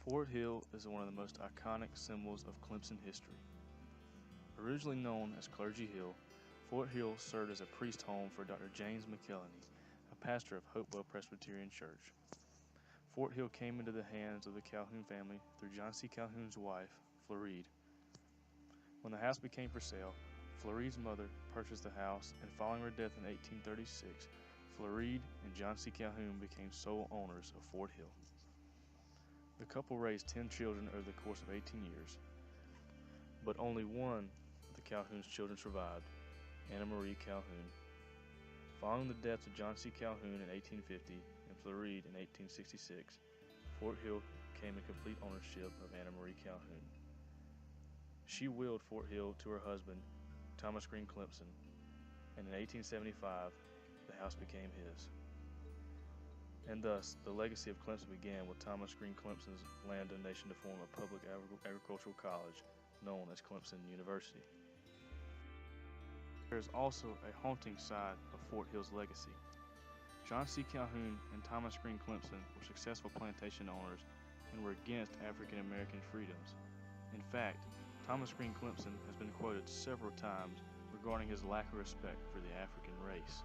Fort Hill is one of the most iconic symbols of Clemson history. Originally known as Clergy Hill, Fort Hill served as a priest home for Dr. James McKelney, a pastor of Hopewell Presbyterian Church. Fort Hill came into the hands of the Calhoun family through John C. Calhoun's wife, Floride. When the house became for sale, Floride's mother purchased the house, and following her death in 1836, Floride and John C. Calhoun became sole owners of Fort Hill. The couple raised 10 children over the course of 18 years, but only one of the Calhoun's children survived, Anna Marie Calhoun. Following the deaths of John C. Calhoun in 1850 and Floride in 1866, Fort Hill came in complete ownership of Anna Marie Calhoun. She willed Fort Hill to her husband, Thomas Green Clemson, and in 1875, the house became his. And thus, the legacy of Clemson began with Thomas Green Clemson's land donation to form a public agricultural college known as Clemson University. There is also a haunting side of Fort Hill's legacy. John C. Calhoun and Thomas Green Clemson were successful plantation owners and were against African American freedoms. In fact, Thomas Green Clemson has been quoted several times regarding his lack of respect for the African race.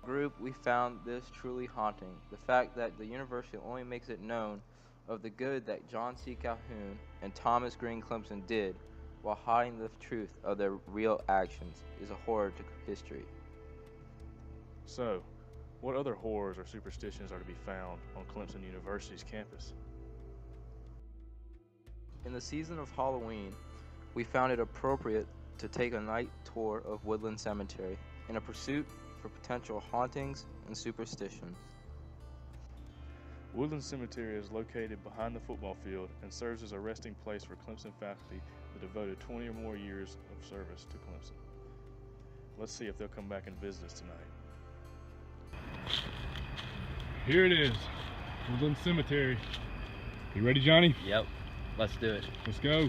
Group, we found this truly haunting. The fact that the university only makes it known of the good that John C. Calhoun and Thomas Green Clemson did while hiding the truth of their real actions is a horror to history. So, what other horrors or superstitions are to be found on Clemson University's campus? In the season of Halloween, we found it appropriate to take a night tour of Woodland Cemetery in a pursuit for potential hauntings and superstitions. Woodland Cemetery is located behind the football field and serves as a resting place for Clemson faculty that devoted 20 or more years of service to Clemson. Let's see if they'll come back and visit us tonight. Here it is, Woodland Cemetery. You ready, Johnny? Yep, let's do it. Let's go.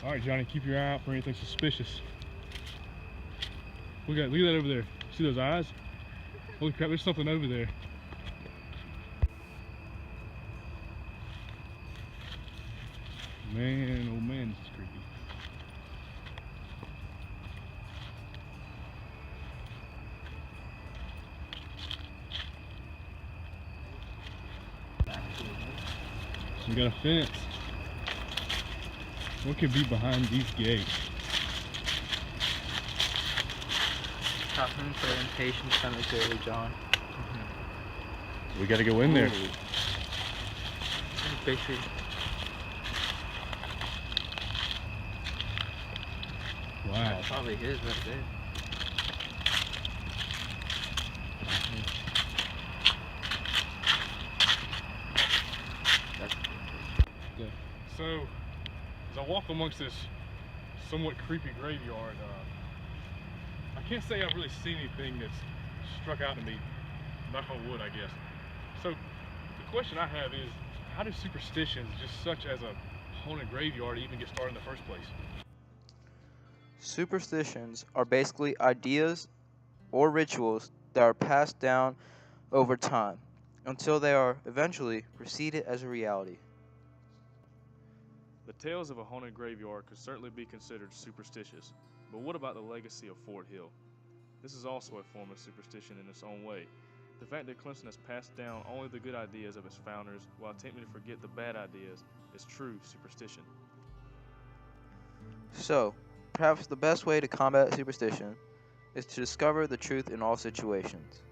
All right, Johnny, keep your eye out for anything suspicious. Look at that over there. See those eyes? Holy crap, there's something over there. Man, oh man, this is creepy. We got a fence. What could be behind these gates? Calhoun Plantation Cemetery, John. We gotta go in there. Picture. Wow. Probably his right there. So, as I walk amongst this somewhat creepy graveyard, I can't say I've really seen anything that's struck out to me, knock on wood, I guess. So, the question I have is, how do superstitions, just such as a haunted graveyard, even get started in the first place? Superstitions are basically ideas or rituals that are passed down over time until they are eventually preceded as a reality. The tales of a haunted graveyard could certainly be considered superstitious, but what about the legacy of Fort Hill? This is also a form of superstition in its own way. The fact that Clemson has passed down only the good ideas of its founders while attempting to forget the bad ideas is true superstition. So, perhaps the best way to combat superstition is to discover the truth in all situations.